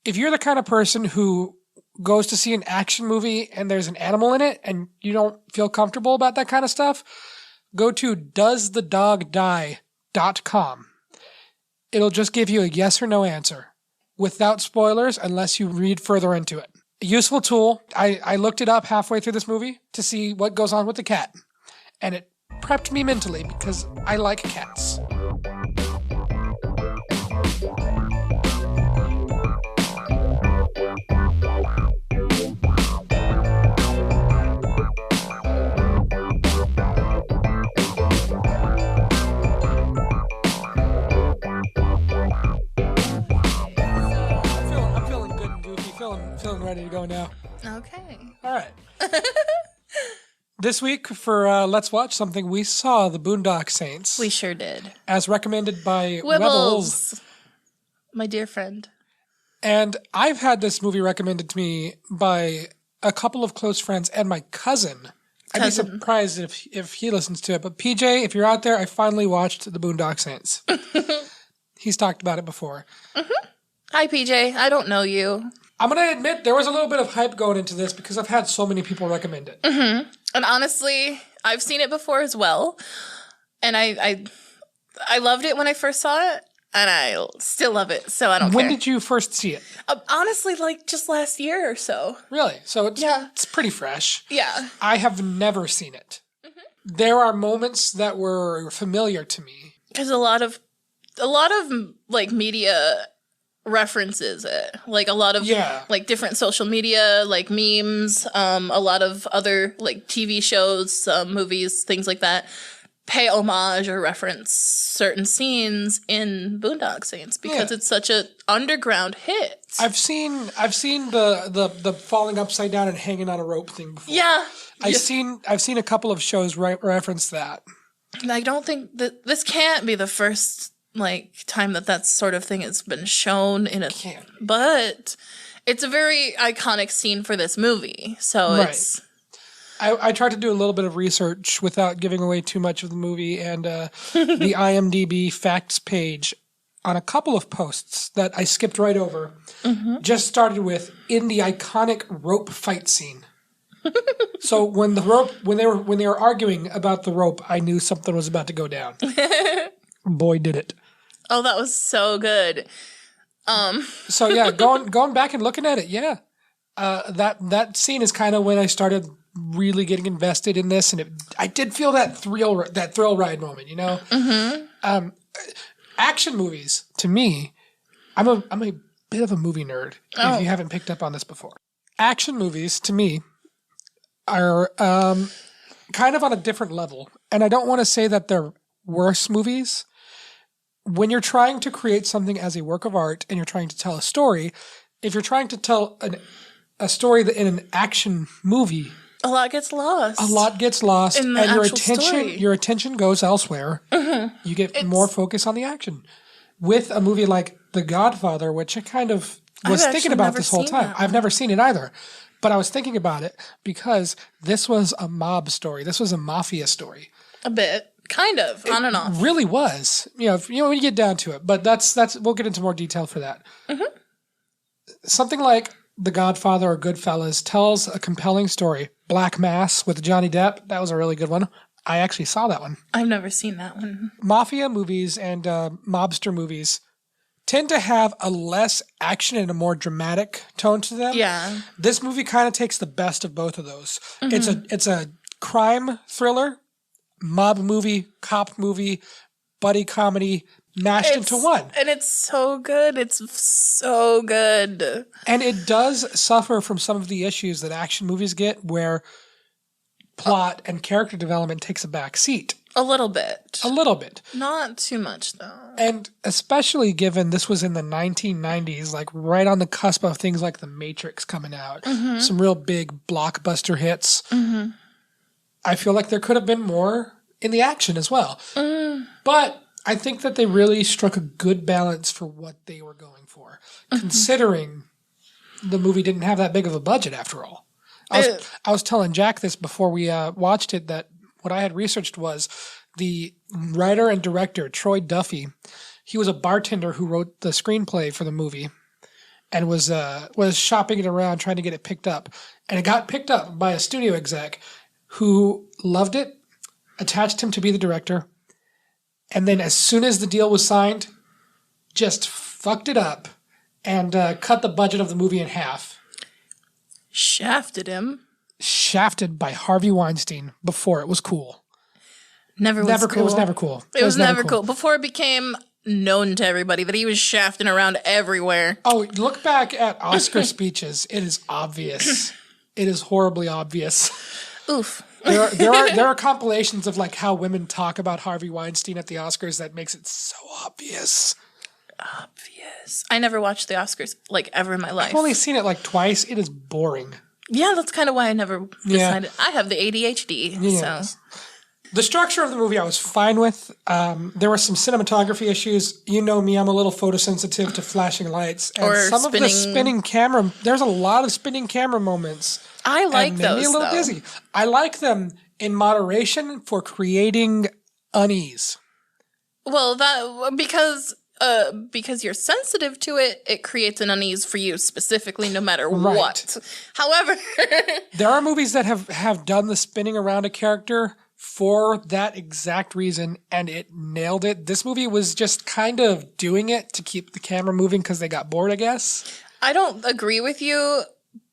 if you're the kind of person who goes to see an action movie and there's an animal in it and you don't feel comfortable about that kind of stuff, go to doesthedogdie.com. It'll just give you a yes or no answer without spoilers unless you read further into it. A useful tool. I looked it up halfway through this movie to see what goes on with the cat. And it prepped me mentally because I like cats. Feeling ready to go now. Okay. All right. This week for Let's Watch Something, we saw the Boondock Saints. We sure did. As recommended by Wibbles, my dear friend. And I've had this movie recommended to me by a couple of close friends and my cousin. I'd be surprised if he listens to it. But PJ, if you're out there, I finally watched the Boondock Saints. He's talked about it before. Mm-hmm. Hi, PJ. I don't know you. I'm going to admit there was a little bit of hype going into this because I've had so many people recommend it. Mm-hmm. And honestly, I've seen it before as well. And I loved it when I first saw it. And I still love it, so I don't care. When did you first see it? Honestly, like just last year or so. Really? So it's pretty fresh. Yeah. I have never seen it. Mm-hmm. There are moments that were familiar to me. Because a lot of like media references it, like a lot of like different social media, like memes, a lot of other like TV shows, movies, things like that pay homage or reference certain scenes in Boondock Saints because it's such a underground hit. I've seen the falling upside down and hanging on a rope thing before. Yeah, I've seen a couple of shows reference that. I don't think that this can't be the first like time that sort of thing has been shown in a but it's a very iconic scene for this movie, so it's I tried to do a little bit of research without giving away too much of the movie, and the IMDb facts page on a couple of posts that I skipped right over just started with in the iconic rope fight scene. So when they were arguing about the rope, I knew something was about to go down. Boy, did it. Oh, that was so good. So yeah, going back and looking at it, that scene is kind of when I started really getting invested in this, and I did feel that thrill ride moment, you know. Mm-hmm. Action movies to me, I'm a bit of a movie nerd. If you haven't picked up on this before, action movies to me are kind of on a different level, and I don't want to say that they're worse movies. When you're trying to create something as a work of art and you're trying to tell a story, if you're trying to tell a story in an action movie, a lot gets lost. And your attention goes elsewhere. Mm-hmm. You get more focus on the action. With a movie like The Godfather, which I kind of was thinking about this whole time. I've never seen it either. But I was thinking about it because this was a mob story. This was a mafia story. A bit. Kind of, on and off. It really was. When you get down to it. But that's we'll get into more detail for that. Mm-hmm. Something like The Godfather or Goodfellas tells a compelling story. Black Mass with Johnny Depp, that was a really good one. I actually saw that one. I've never seen that one. Mafia movies and mobster movies tend to have a less action and a more dramatic tone to them. Yeah. This movie kind of takes the best of both of those. Mm-hmm. It's a crime thriller, mob movie, cop movie, buddy comedy mashed into one. And it's so good. It's so good. And it does suffer from some of the issues that action movies get where plot and character development takes a back seat. A little bit. Not too much, though. And especially given this was in the 1990s, like right on the cusp of things like The Matrix coming out. Mm-hmm. Some real big blockbuster hits. Mm-hmm. I feel like there could have been more in the action as well. Mm. But I think that they really struck a good balance for what they were going for, considering the movie didn't have that big of a budget after all. I was telling Jack this before we watched it, that what I had researched was the writer and director, Troy Duffy. He was a bartender who wrote the screenplay for the movie. and was shopping it around trying to get it picked up. And it got picked up by a studio exec who loved it, attached him to be the director, and then as soon as the deal was signed, just fucked it up and cut the budget of the movie in half. Shafted him. Shafted by Harvey Weinstein before it was cool. Never was cool. It was never cool. It was never cool. Before it became known to everybody that he was shafting around everywhere. Oh, look back at Oscar speeches. It is obvious. It is horribly obvious. Oof. There are compilations of like how women talk about Harvey Weinstein at the Oscars that makes it so obvious. Obvious. I never watched the Oscars like ever in my life. I've only seen it like twice. It is boring. Yeah, that's kind of why I never decided. I have the ADHD. Yeah. So the structure of the movie I was fine with. There were some cinematography issues. You know me, I'm a little photosensitive to flashing lights. And some of the spinning camera, there's a lot of spinning camera moments. I like those, made me a little dizzy. I like them in moderation for creating unease. Well, that because you're sensitive to it, it creates an unease for you specifically, no matter what. However, there are movies that have done the spinning around a character for that exact reason, and it nailed it. This movie was just kind of doing it to keep the camera moving because they got bored, I guess. I don't agree with you,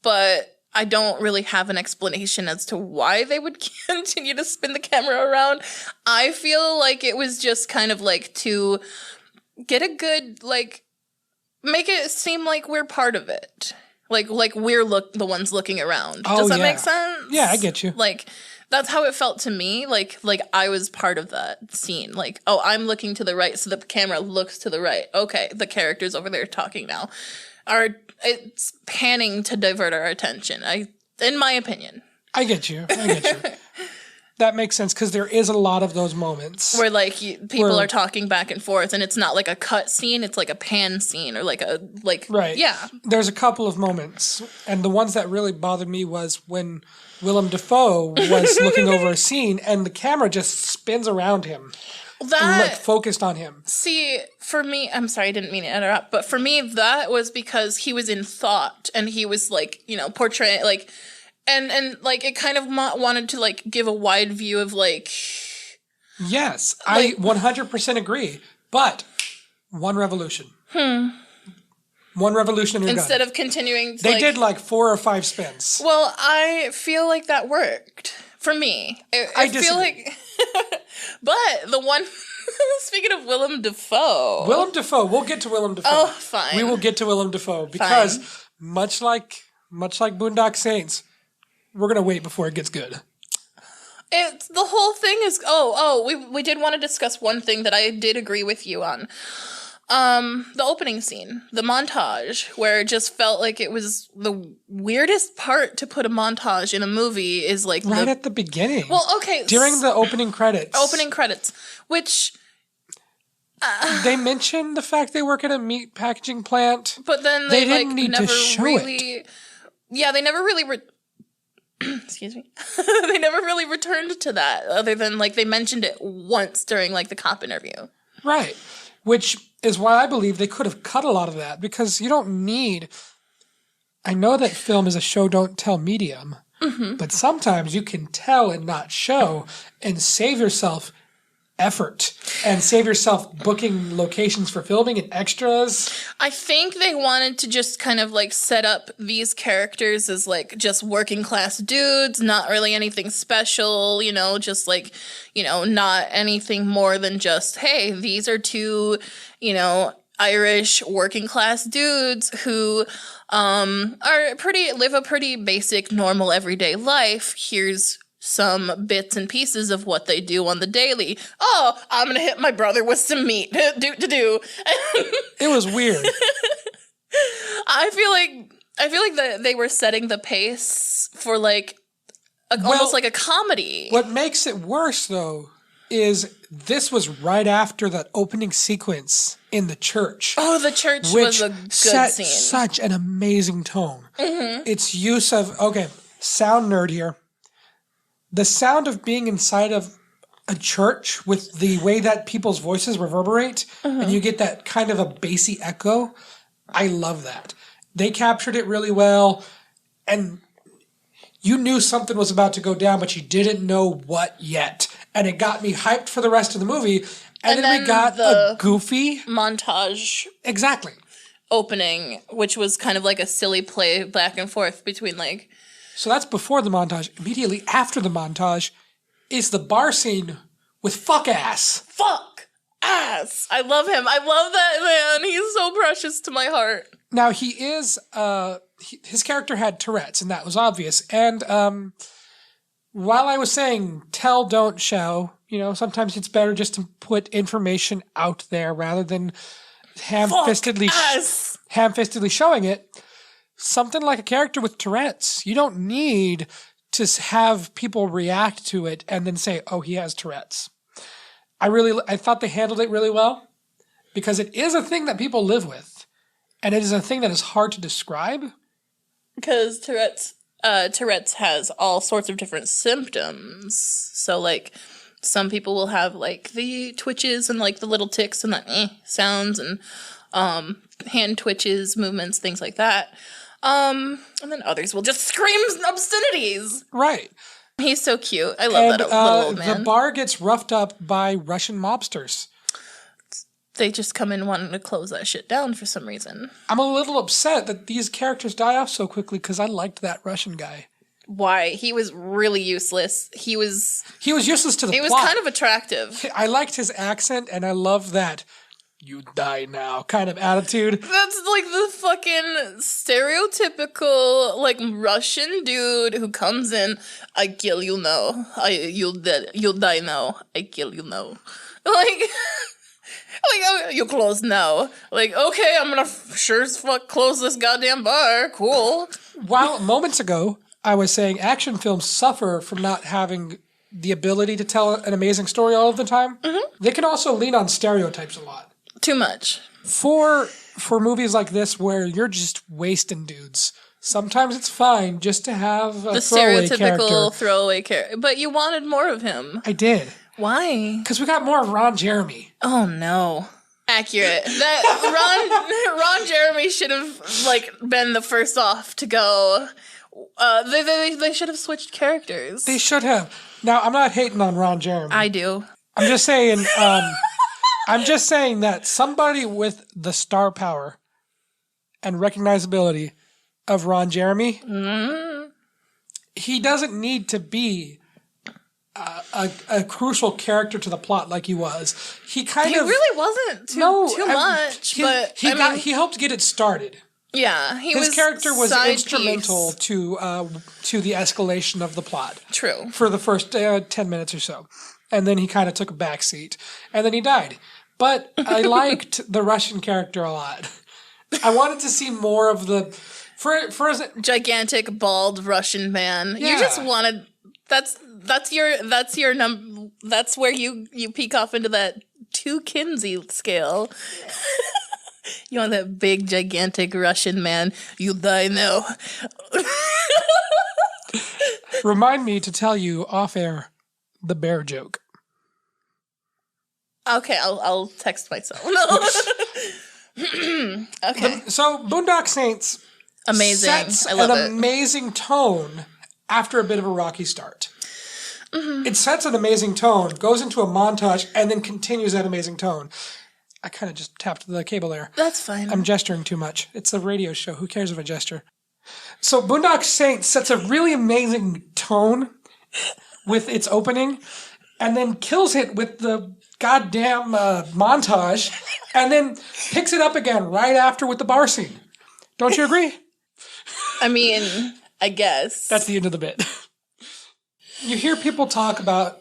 but I don't really have an explanation as to why they would continue to spin the camera around. I feel like it was just kind of like to get a good, like, make it seem like we're part of it. Like we're the ones looking around. Does that make sense? Yeah, I get you. Like, that's how it felt to me. Like I was part of that scene. Like, oh, I'm looking to the right, so the camera looks to the right. Okay, the character's over there talking now. It's panning to divert our attention. In my opinion. I get you. That makes sense because there is a lot of those moments where like people are talking back and forth, and it's not like a cut scene; it's like a pan scene or right. Yeah. There's a couple of moments, and the ones that really bothered me was when Willem Defoe was looking over a scene, and the camera just spins around him. Focused on him. See, for me, I'm sorry, I didn't mean to interrupt, but for me, that was because he was in thought, and he was like, portraying like. And like, it kind of wanted to, like, give a wide view of, like... Yes, I 100% agree. But one revolution. One revolution and you're Instead done. of continuing to, They did, like, 4 or 5 spins. Well, I feel like that worked. For me. I feel like... But the one... Speaking of Willem Defoe... We'll get to Willem Defoe. Oh, fine. We will get to Willem Defoe. Because, much like Boondock Saints... We're going to wait before it gets good. The whole thing is... we did want to discuss one thing that I did agree with you on. The opening scene. The montage. Where it just felt like it was the weirdest part to put a montage in a movie is like... Right at the beginning. Well, okay. During the opening credits. Which... they mentioned the fact they work at a meat packaging plant. But then they didn't need to show it. Yeah, they never really... Excuse me. They never really returned to that, other than like they mentioned it once during like the cop interview. Right. Which is why I believe they could have cut a lot of that, because you don't need... I know that film is a show don't tell medium, but sometimes you can tell and not show and save yourself effort and save yourself booking locations for filming and extras. I think they wanted to just kind of like set up these characters as like just working class dudes, not really anything special, just like, not anything more than just, hey, these are two, Irish working class dudes who live a pretty basic, normal, everyday life. Here's some bits and pieces of what they do on the daily. Oh, I'm gonna hit my brother with some meat. Do. It was weird. I feel like that they were setting the pace for like almost like a comedy. What makes it worse though is this was right after that opening sequence in the church. Oh, the church was a good set scene. Such an amazing tone. Its use of sound nerd here. The sound of being inside of a church with the way that people's voices reverberate and you get that kind of a bassy echo. I love that. They captured it really well, and you knew something was about to go down, but you didn't know what yet. And it got me hyped for the rest of the movie. And then we got a goofy montage. Exactly. Opening, which was kind of like a silly play back and forth between like... So that's before the montage. Immediately after the montage is the bar scene with fuck ass. Fuck ass. I love him. I love that man. He's so precious to my heart. Now he is, his character had Tourette's, and that was obvious. And while I was saying tell, don't show, sometimes it's better just to put information out there rather than ham-fistedly showing it. Something like a character with Tourette's, you don't need to have people react to it and then say, oh, he has Tourette's. I thought they handled it really well because it is a thing that people live with, and it is a thing that is hard to describe. Because Tourette's has all sorts of different symptoms. So, like, some people will have, like, the twitches and, like, the little ticks and the sounds and hand twitches, movements, things like that. And then others will just scream obscenities. Right. He's so cute. I love that little old man. The bar gets roughed up by Russian mobsters. They just come in wanting to close that shit down for some reason. I'm a little upset that these characters die off so quickly because I liked that Russian guy. Why? He was really useless. He was useless to the plot. He was kind of attractive. I liked his accent, and I love that you die now kind of attitude. That's like the fucking stereotypical like Russian dude who comes in, I kill you now. You'll die now. I kill you now. Like oh, you close now. Like, okay, I'm gonna sure as fuck close this goddamn bar. Cool. While moments ago, I was saying action films suffer from not having the ability to tell an amazing story all of the time. Mm-hmm. They can also lean on stereotypes a lot. Too much. For movies like this where you're just wasting dudes, sometimes it's fine just to have a stereotypical throwaway character. But you wanted more of him. I did. Why? Because we got more of Ron Jeremy. Oh no. Accurate. That Ron Jeremy should have like been the first off to go. They should have switched characters. They should have. Now I'm not hating on Ron Jeremy. I do. I'm just saying. I'm just saying that somebody with the star power and recognizability of Ron Jeremy, he doesn't need to be a crucial character to the plot like he was. He really wasn't too much. He helped get it started. Yeah, his character was instrumental to the escalation of the plot. True. For the first 10 minutes or so. And then he kind of took a backseat. And then he died. But I liked the Russian character a lot. I wanted to see more of the gigantic bald Russian man. Yeah. You just wanted that's where you peek off into that 2 Kinsey scale. You want that big gigantic Russian man. You die now. Remind me to tell you off air the bear joke. Okay, I'll text myself. No. Okay. So Boondock Saints sets an amazing tone after a bit of a rocky start. Mm-hmm. It sets an amazing tone, goes into a montage, and then continues that amazing tone. I kind of just tapped the cable there. That's fine. I'm gesturing too much. It's a radio show. Who cares if I gesture? So Boondock Saints sets a really amazing tone with its opening, and then kills it with the goddamn montage, and then picks it up again right after with the bar scene. Don't you agree? I mean, I guess. That's the end of the bit. You hear people talk about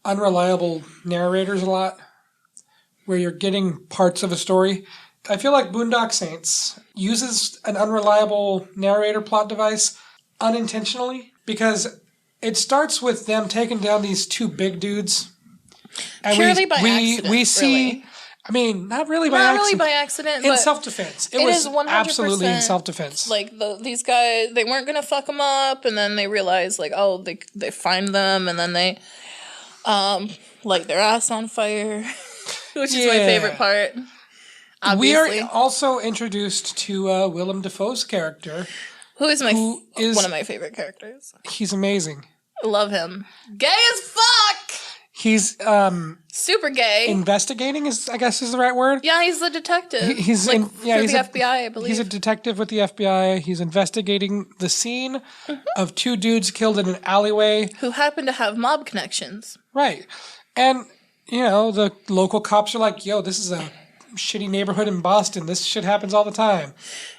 unreliable narrators a lot, where you're getting parts of a story. I feel like Boondock Saints uses an unreliable narrator plot device unintentionally, because it starts with them taking down these 2 big dudes. And purely by accident, we see, really. I mean, not really by accident. Not really by accident, in self-defense. It was 100% absolutely in self-defense. Like, these guys, they weren't going to fuck them up, and then they realize, like, oh, they find them, and then they light their ass on fire, which is my favorite part. obviously. We are also introduced to Willem Defoe's character. Who is one of my favorite characters. He's amazing. I love him. Gay as fuck! He's super gay. Investigating is the right word. Yeah, he's the detective. He's the FBI, I believe. He's a detective with the FBI. He's investigating the scene of two dudes killed in an alleyway who happen to have mob connections. Right. And the local cops are like, "Yo, this is a shitty neighborhood in Boston. This shit happens all the time."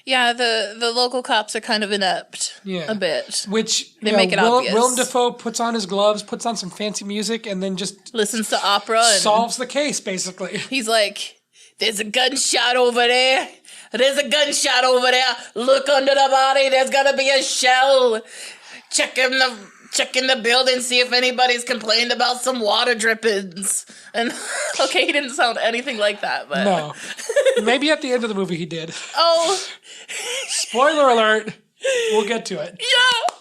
Yeah, the local cops are kind of inept a bit. Which they make it obvious. Willem Defoe puts on his gloves, puts on some fancy music, and then just listens to opera and solves the case, basically. He's like, "There's a gunshot over there. There's a gunshot over there. Look under the body. There's gonna be a shell. Check in the building, see if anybody's complained about some water drippings." And okay, he didn't sound anything like that, but no. Maybe at the end of the movie he did. Oh, spoiler alert! We'll get to it. Yeah.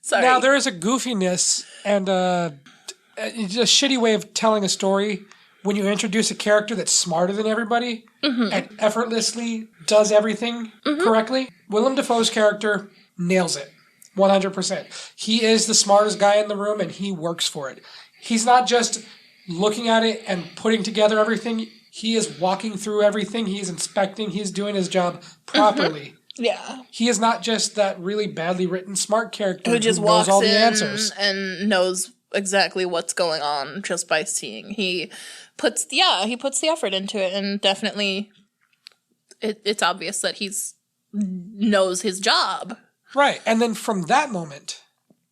Sorry. Now there is a goofiness and a shitty way of telling a story when you introduce a character that's smarter than everybody and effortlessly does everything correctly. Willem Dafoe's character nails it 100%. He is the smartest guy in the room and he works for it. He's not just looking at it and putting together everything. He is walking through everything. He's inspecting. He's doing his job properly. Yeah. He is not just that really badly written smart character who just knows walks all the in answers and knows exactly what's going on just by seeing. He puts the effort into it, and definitely it's obvious that he's knows his job. Right. And then from that moment,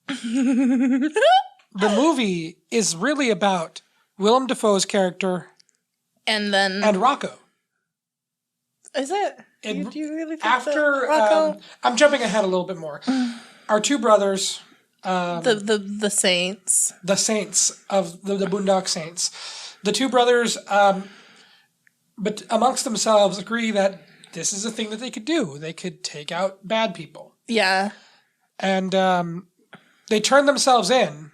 the movie is really about Willem Dafoe's character and Rocco. Is it? Do you really think after Rocco? I'm jumping ahead a little bit more. Our two brothers, the Saints, the Saints of the Boondock Saints, the two brothers, but amongst themselves agree that this is a thing that they could do. They could take out bad people. Yeah, and they turn themselves in,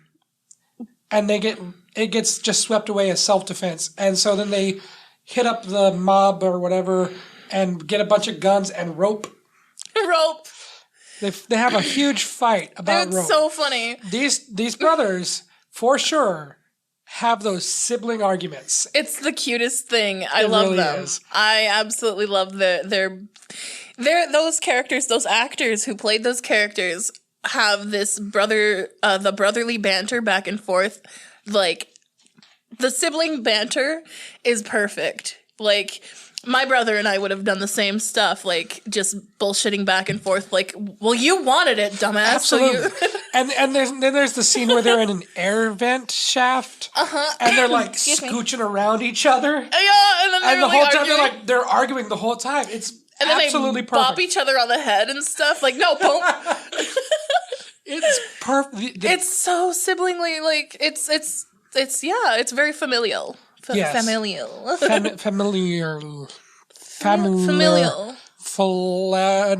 and it gets just swept away as self-defense, and so then they hit up the mob or whatever and get a bunch of guns and rope. They have a huge fight about rope. It's so funny. These brothers, for sure, have those sibling arguments. It's the cutest thing. I love really them. Is. I absolutely love their those characters, those actors who played those characters have this the brotherly banter back and forth. Like, the sibling banter is perfect. Like, my brother and I would have done the same stuff, like, just bullshitting back and forth, like, well, you wanted it, dumbass. Absolutely. So and there's the scene where they're in an air vent shaft, and they're, like, scooching around each other. Yeah, and the whole time they're arguing the whole time. It's and then absolutely they perfect. Bop each other on the head and stuff. Like, no, boom. It's perfect. It's so siblingly, like, it's very familial. Yes. Familial. Familial.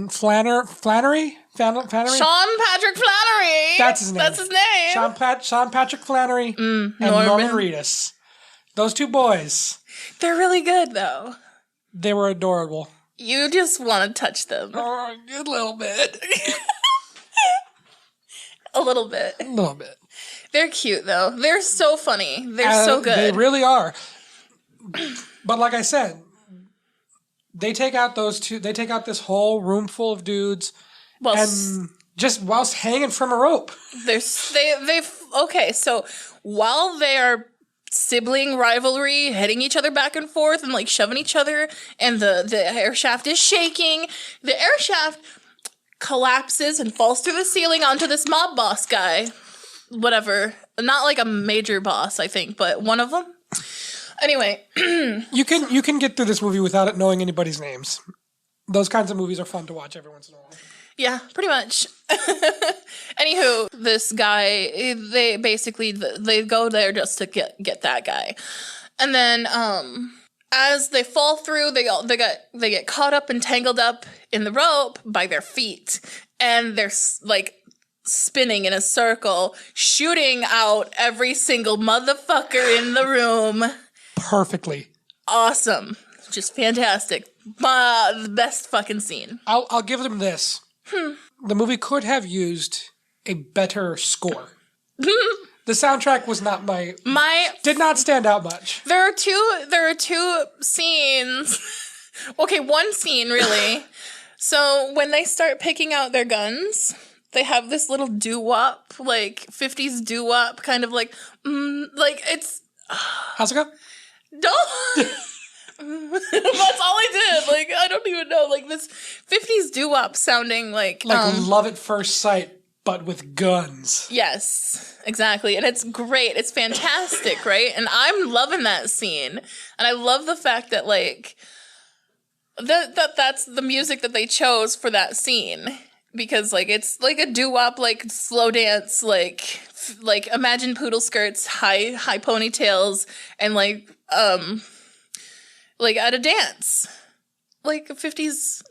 Flannery? Sean Patrick Flannery. That's his name. That's his name. Sean Patrick Flannery and Norman Reedus. Those two boys. They're really good, though. They were adorable. You just want to touch them. Oh, a little bit. A little bit. A little bit. They're cute, though. They're so funny. They're so good. They really are. But like I said, they take out those two. They take out this whole room full of dudes, and just whilst hanging from a rope. Okay, so while they are sibling rivalry, hitting each other back and forth and like shoving each other, and the air shaft is shaking, the air shaft collapses and falls through the ceiling onto this mob boss guy. Whatever. Not like a major boss, I think, but one of them. Anyway. You can get through this movie without it knowing anybody's names. Those kinds of movies are fun to watch every once in a while. Yeah, pretty much. Anywho, this guy, they go there just to get that guy. And then as they fall through, they get caught up and tangled up in the rope by their feet. And they're like spinning in a circle, shooting out every single motherfucker in the room. perfectly. Awesome. Just fantastic. The best fucking scene. I'll give them this. The movie could have used a better score. The soundtrack was not did not stand out much. There are two scenes. Okay, one scene really. So when they start picking out their guns, they have this little doo-wop, like 50s doo-wop, kind of like it's. How's it go? Don't. That's all I did. Like, I don't even know. Like this 50s doo-wop sounding like Love at First Sight, but with guns. Yes, exactly. And it's great. It's fantastic, right? And I'm loving that scene. And I love the fact that like that's the music that they chose for that scene. Because like it's like a doo-wop, like slow dance, like imagine poodle skirts, high ponytails, and like at a dance. Like a 50s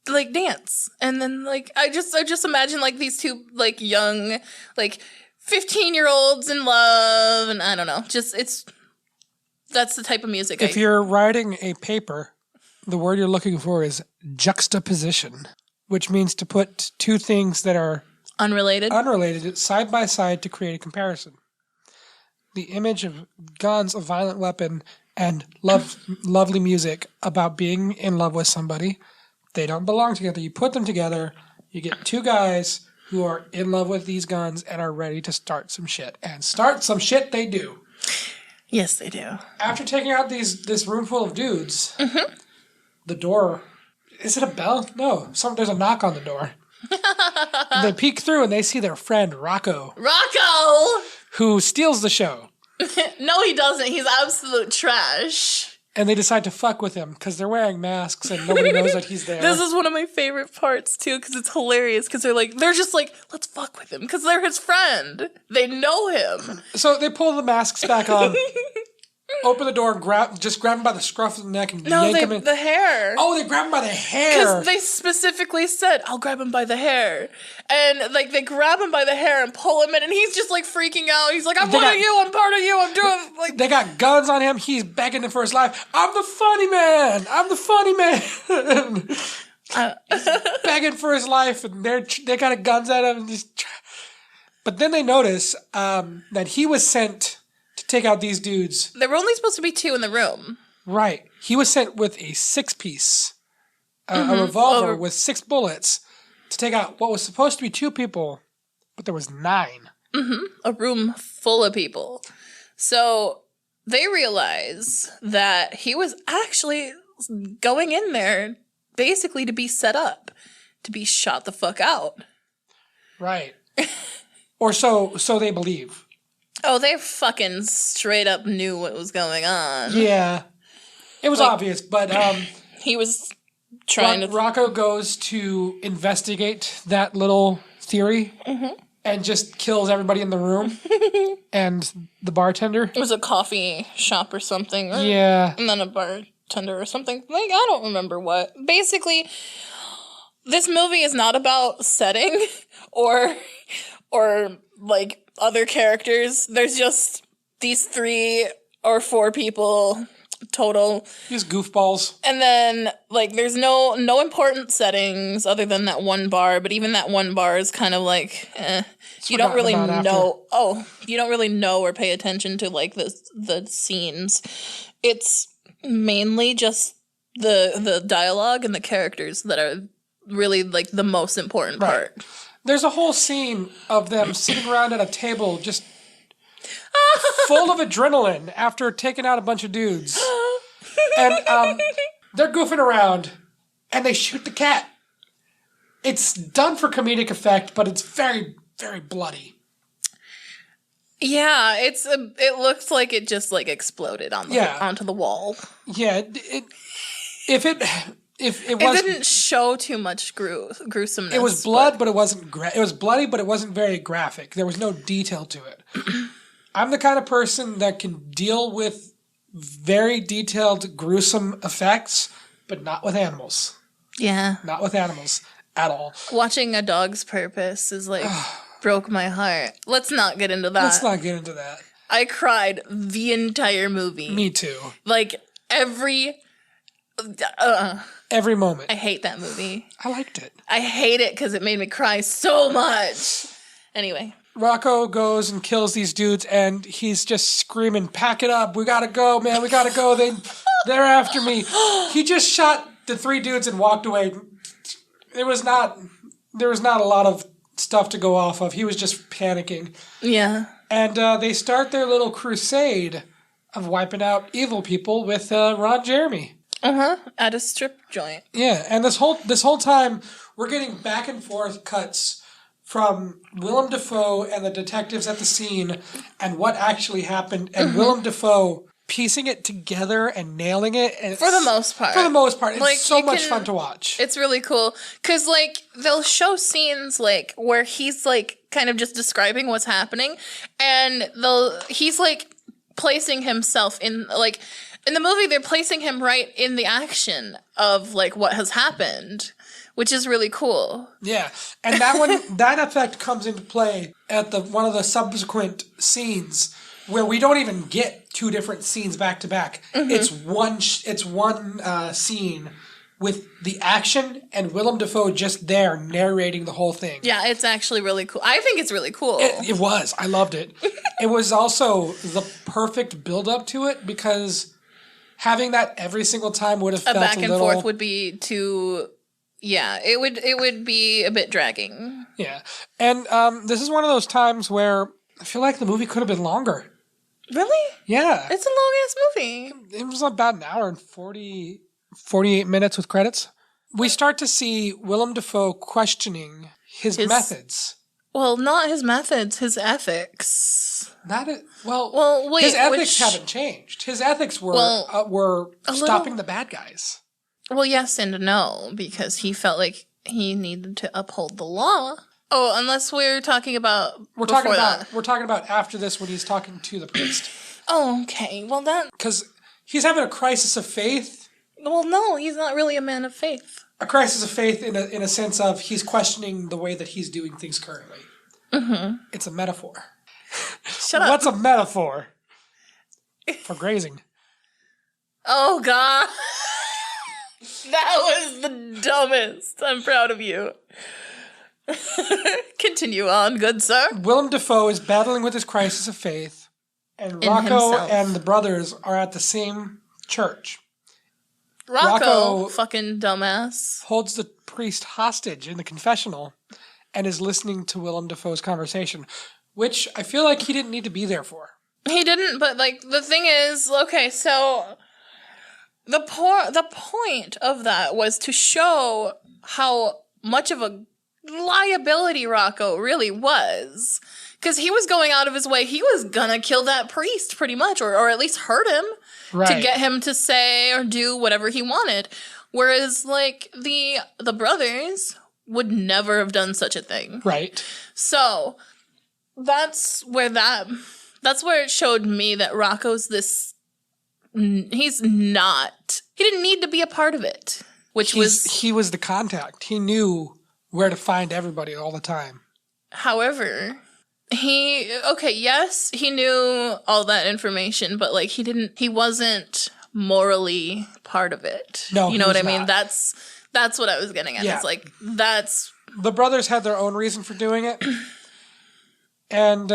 like dance. And then like I just imagine like these two like young like 15-year-olds in love, and I don't know. That's the type of music. If you're writing a paper, the word you're looking for is juxtaposition, which means to put two things that are unrelated side by side to create a comparison. The image of guns, a violent weapon, and lovely music about being in love with somebody. They don't belong together. You put them together, you get two guys who are in love with these guns and are ready to start some shit. And start some shit they do. Yes, they do. After taking out this room full of dudes, the door... Is it a bell? No. There's a knock on the door. They peek through and they see their friend, Rocco. Rocco! Who steals the show. No, he doesn't. He's absolute trash. And they decide to fuck with him because they're wearing masks and nobody knows that he's there. This is one of my favorite parts, too, because it's hilarious. Because they're just like, let's fuck with him because they're his friend. They know him. So they pull the masks back on, open the door, and grab him by the scruff of the neck and yank him in. The hair. Oh, they grab him by the hair. Because they specifically said, I'll grab him by the hair. And, like, they grab him by the hair and pull him in, and he's just, like, freaking out. He's like, I'm part of you, I'm part of you, I'm doing, like... They got guns on him. He's begging for his life. I'm the funny man. He's begging for his life, and they got guns at him. But then they notice that he was sent to take out these dudes. There were only supposed to be two in the room. Right. He was sent with a 6-piece, a revolver with 6 bullets to take out what was supposed to be 2 people, but there was 9. A room full of people. So they realize that he was actually going in there basically to be set up, to be shot the fuck out. Right. Or so they believe. Oh, they fucking straight up knew what was going on. Yeah. It was obvious, but he was trying to... Rocco goes to investigate that little theory and just kills everybody in the room and the bartender. It was a coffee shop or something. Yeah. And then a bartender or something. Like, I don't remember what. Basically, this movie is not about setting or like other characters. There's just these 3 or 4 people total. These goofballs. And then like there's no important settings other than that one bar, but even that one bar is kind of like you don't really know. Oh, you don't really know or pay attention to like the scenes. It's mainly just the dialogue and the characters that are really like the most important part. There's a whole scene of them sitting around at a table just full of adrenaline after taking out a bunch of dudes. And they're goofing around and they shoot the cat. It's done for comedic effect, but it's very, very bloody. Yeah, it looks like it just like exploded onto the wall. Yeah, it didn't show too much gruesomeness. It was blood, but it wasn't. It was bloody, but it wasn't very graphic. There was no detail to it. I'm the kind of person that can deal with very detailed, gruesome effects, but not with animals. Yeah, not with animals at all. Watching A Dog's Purpose is like broke my heart. Let's not get into that. Let's not get into that. I cried the entire movie. Me too. Like, every moment. I hate that movie. I liked it. I hate it because it made me cry so much. Anyway. Rocco goes and kills these dudes, and he's just screaming, "Pack it up! We gotta go, man! We gotta go! They're after me!" He just shot the 3 dudes and walked away. There was not a lot of stuff to go off of. He was just panicking. Yeah. And they start their little crusade of wiping out evil people with Ron Jeremy. At a strip joint. Yeah, and this whole time we're getting back and forth cuts from Willem Defoe and the detectives at the scene and what actually happened, and Willem Defoe piecing it together and nailing it. And for the most part. It's like, so much fun to watch. It's really cool. Because, like, they'll show scenes, like, where he's, like, kind of just describing what's happening, and he's, like, placing himself in, like, in the movie, they're placing him right in the action of, like, what has happened, which is really cool. Yeah. And that effect comes into play at one of the subsequent scenes where we don't even get 2 different scenes back to back. It's one scene with the action and Willem Defoe just there narrating the whole thing. Yeah, it's actually really cool. I think it's really cool. It was. I loved it. It was also the perfect build-up to it because having that every single time would have felt a back and forth would be too... Yeah, it would be a bit dragging. Yeah. And this is one of those times where I feel like the movie could have been longer. Really? Yeah. It's a long-ass movie. It was about an hour and 48 minutes with credits. We start to see Willem Defoe questioning his methods. Well, not his methods, his ethics. Well, wait, his ethics haven't changed. His ethics were stopping the bad guys. Well, yes and no, because he felt like he needed to uphold the law. Oh, unless we're talking about we're talking about after this when he's talking to the priest. Oh, okay. Well, because he's having a crisis of faith. Well, no, he's not really a man of faith. A crisis of faith in a sense of he's questioning the way that he's doing things currently. It's a metaphor. Shut up. What's a metaphor? For grazing. Oh, God. That was the dumbest. I'm proud of you. Continue on, good sir. Willem Defoe is battling with his crisis of faith, and Rocco and the brothers are at the same church. Rocco, fucking dumbass, holds the priest hostage in the confessional and is listening to Willem Defoe's conversation, which I feel like he didn't need to be there for. He didn't, but, like, the thing is, okay, so the point of that was to show how much of a liability Rocco really was. Because he was going out of his way. He was gonna kill that priest, pretty much, or at least hurt him to get him to say or do whatever he wanted. Whereas, like, the brothers would never have done such a thing. Right. So that's where it showed me that Rocco's this. He's not. He didn't need to be a part of it. He was the contact. He knew where to find everybody all the time. However, he knew all that information, but, like, he wasn't morally part of it. No, you know what I mean? That's what I was getting at. Yeah. It's like, the brothers had their own reason for doing it. And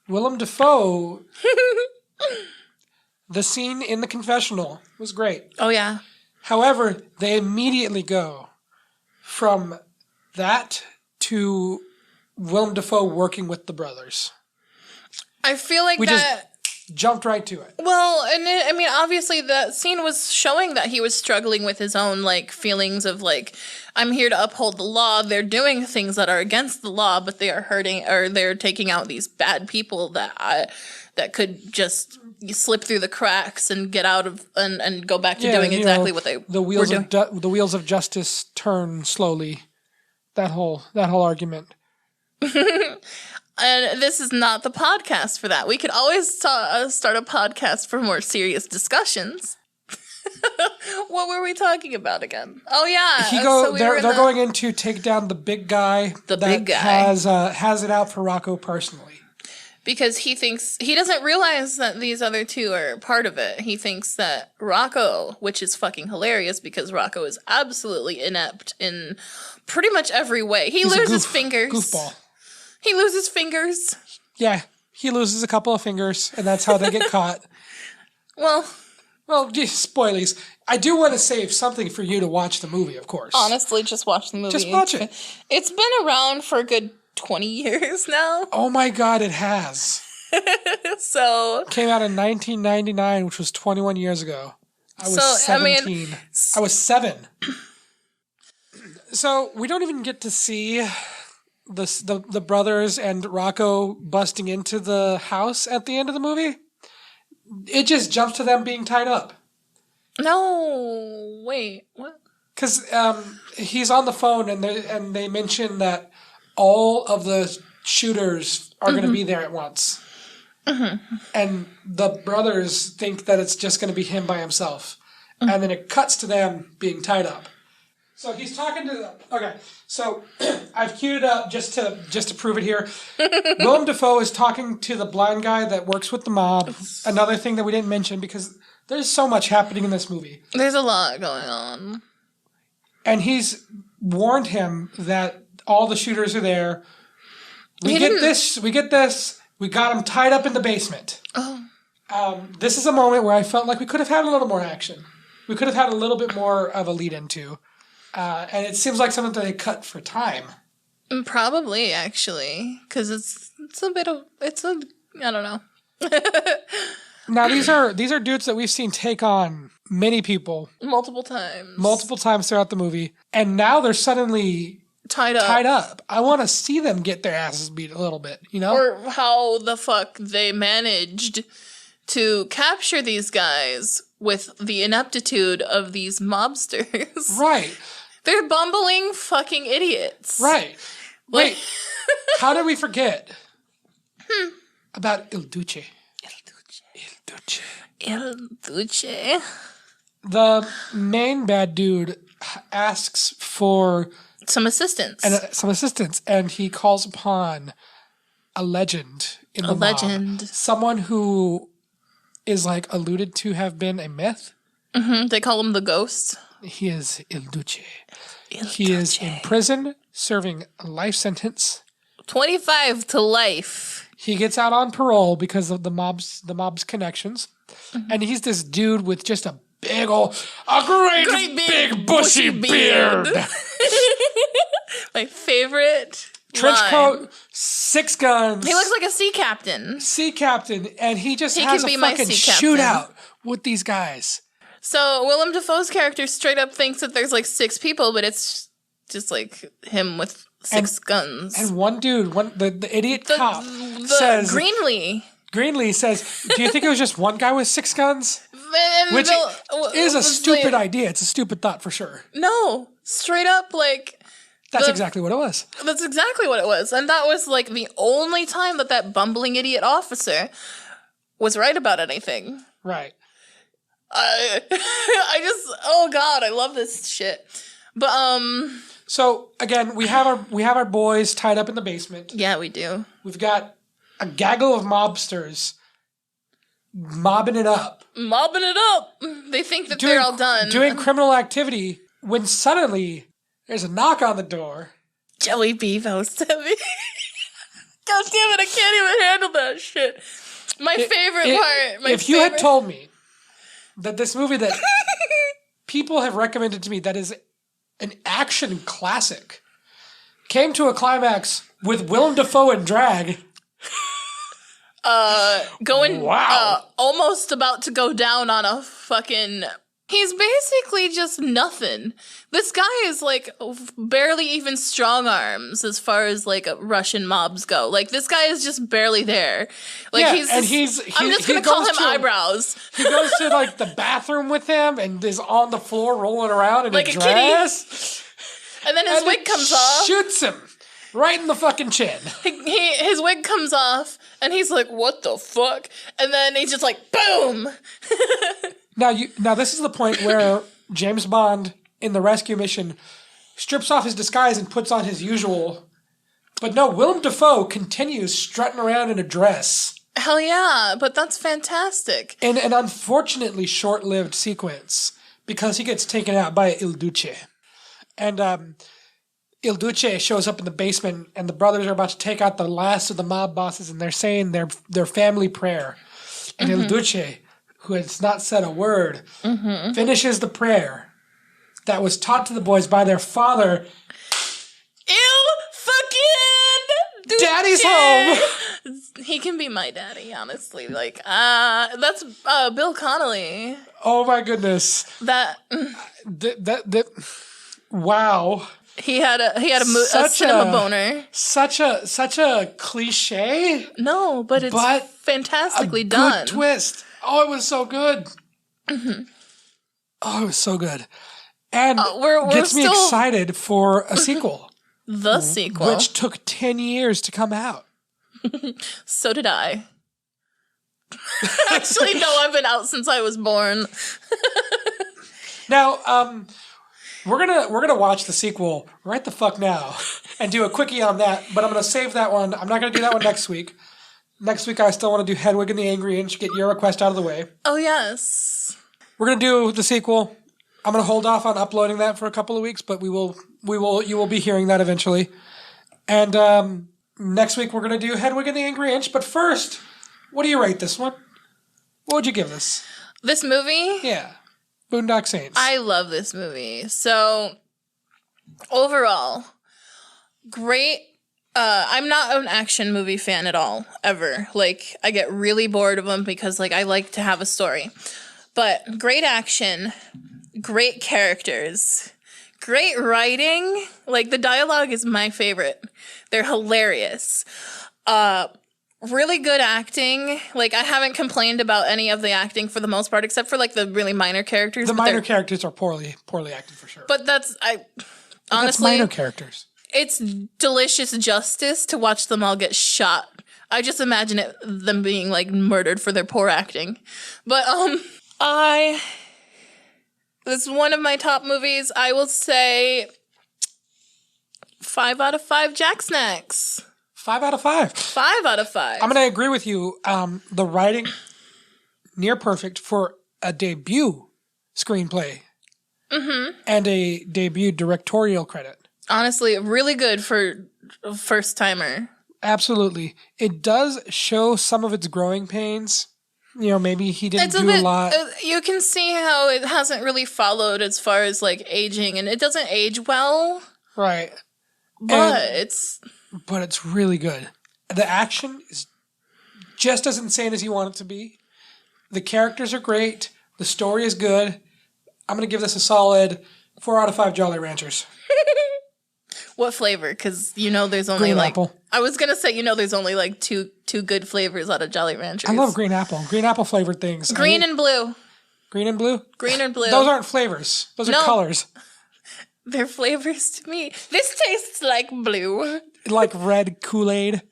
Willem Defoe, the scene in the confessional was great. Oh, yeah. However, they immediately go from that to Willem Defoe working with the brothers. I feel like we just jumped right to it. Well, and obviously that scene was showing that he was struggling with his own, like, feelings of, like, I'm here to uphold the law. They're doing things that are against the law, but they are hurting, or they're taking out these bad people that could just slip through the cracks and get out of and go back to doing exactly what they were doing. The wheels of justice turn slowly. That whole argument. And this is not the podcast for that. We could always start a podcast for more serious discussions. What were we talking about again? Oh yeah, they're going in to take down the big guy. The big guy has it out for Rocco personally. because he doesn't realize that these other two are part of it. He thinks that Rocco, which is fucking hilarious because Rocco is absolutely inept in pretty much every way. He's loses fingers. Goofball. He loses fingers. Yeah, he loses a couple of fingers, and that's how they get caught. Well, geez, spoilies. I do want to save something for you to watch the movie, of course. Honestly, just watch the movie. Just watch it. It's been around for a good 20 years now. Oh my God, it has. So... Came out in 1999, which was 21 years ago. I was 17. I was 7. So we don't even get to see the brothers and Rocco busting into the house at the end of the movie. It just jumps to them being tied up. No, wait, what? Because he's on the phone and they mention that all of the shooters are going to be there at once. Mm-hmm. And the brothers think that it's just going to be him by himself. Mm-hmm. And then it cuts to them being tied up. So he's talking to them. Okay, so I've queued it up just to prove it here. Willem Defoe is talking to the blind guy that works with the mob. Another thing that we didn't mention because there's so much happening in this movie. There's a lot going on. And he's warned him that all the shooters are there. We get this. We got him tied up in the basement. Oh. This is a moment where I felt like we could have had a little more action. We could have had a little bit more of a lead into. And it seems like something that they cut for time. Probably, actually. Because I don't know. Now, these are dudes that we've seen take on many people. Multiple times. Multiple times throughout the movie. And now they're suddenly tied up. I want to see them get their asses beat a little bit, you know? Or how the fuck they managed to capture these guys with the ineptitude of these mobsters. Right. They're bumbling fucking idiots. Right. Wait, how did we forget about Il Duce? Il Duce. The main bad dude asks for some assistance. And he calls upon a legend in the mob. Someone who is like alluded to have been a myth. Mm-hmm. They call him the ghost. He is Il Duce. He is in prison serving a life sentence. 25 to life. He gets out on parole because of the mob's connections. Mm-hmm. And he's this dude with just a great big bushy beard. My favorite trench coat, 6 guns. He looks like a sea captain. And he just has a fucking shootout with these guys. So Willem Dafoe's character straight up thinks that there's like 6 people, but it's just like him with 6 guns. And one dude, the idiot cop says... Greenlee says, do you think it was just one guy with 6 guns? Which is a stupid idea. It's a stupid thought for sure. No, straight up like... That's exactly what it was. That's exactly what it was. And that was like the only time that bumbling idiot officer was right about anything. Right. Oh God, I love this shit. But so again, we have our boys tied up in the basement. Yeah, we do. We've got a gaggle of mobsters mobbing it up. They think that they're all done. Doing criminal activity when suddenly there's a knock on the door. Joey Bevo's to me. God damn it, I can't even handle that shit. My favorite part. If you had told me that this movie that people have recommended to me that is an action classic came to a climax with Willem Defoe in drag. Almost about to go down on a fucking... He's basically just nothing. This guy is like barely even strong arms as far as like Russian mobs go. Like this guy is just barely there. Like I'm just gonna call him eyebrows. He goes to like the bathroom with him and is on the floor rolling around in like a dress. Kitty. And then his wig comes off. Shoots him right in the fucking chin. His wig comes off and he's like, "What the fuck?" And then he's just like, boom. Now this is the point where James Bond in the rescue mission strips off his disguise and puts on his usual But no, Willem Defoe continues strutting around in a dress. Hell yeah, but that's fantastic. In an unfortunately short-lived sequence, because he gets taken out by Il Duce. And Il Duce shows up in the basement, and the brothers are about to take out the last of the mob bosses, and they're saying their family prayer. And Il Duce, who has not said a word, finishes the prayer that was taught to the boys by their father. Daddy's home. He can be my daddy, honestly. Like, that's Bill Connolly. Oh my goodness. Wow. He had a cinema boner. Such a cliche. No, but it's fantastically done. Good twist. Oh, it was so good. Oh, it was so good. And gets me excited for a sequel. The sequel. Which took 10 years to come out. So did I. Actually, no, I've been out since I was born. Now, we're gonna watch the sequel right the fuck now and do a quickie on that, but I'm gonna save that one. I'm not gonna do that one next week. Next week I still want to do Hedwig and the Angry Inch, get your request out of the way. Oh yes. We're gonna do the sequel. I'm gonna hold off on uploading that for a couple of weeks, but you will be hearing that eventually. And next week we're gonna do Hedwig and the Angry Inch. But first, what do you rate this one? What would you give this? This movie? Yeah, Boondock Saints. I love this movie. So overall, great. I'm not an action movie fan at all, ever. Like, I get really bored of them because, like, I like to have a story. But great action, great characters, great writing. Like, the dialogue is my favorite. They're hilarious. Really good acting. Like, I haven't complained about any of the acting for the most part, except for, like, the really minor characters. The minor characters are poorly acted for sure. But honestly, that's minor characters. It's delicious justice to watch them all get shot. I just imagine them being, like, murdered for their poor acting. But, it's one of my top movies. I will say 5 out of 5 Jack Snacks. 5 out of 5. 5 out of 5. I'm going to agree with you. The writing, near perfect for a debut screenplay. And a debut directorial credit. Honestly, really good for a first-timer. Absolutely. It does show some of its growing pains. You know, maybe he didn't do a lot. You can see how it hasn't really followed as far as, like, aging, and it doesn't age well. Right. But it's really good. The action is just as insane as you want it to be. The characters are great. The story is good. I'm going to give this a solid 4 out of 5 Jolly Ranchers. What flavor? Because there's only green apple. I was gonna say there's only like two good flavors out of Jolly Ranchers. I love green apple. Green apple flavored things. Green and blue. Green and blue. Green and blue. Those aren't flavors. Those are colors. They're flavors to me. This tastes like blue. Like red Kool-Aid.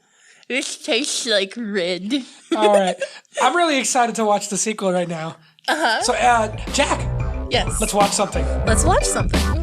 This tastes like red. All right. I'm really excited to watch the sequel right now. So, Jack. Yes. Let's watch something. Let's watch something.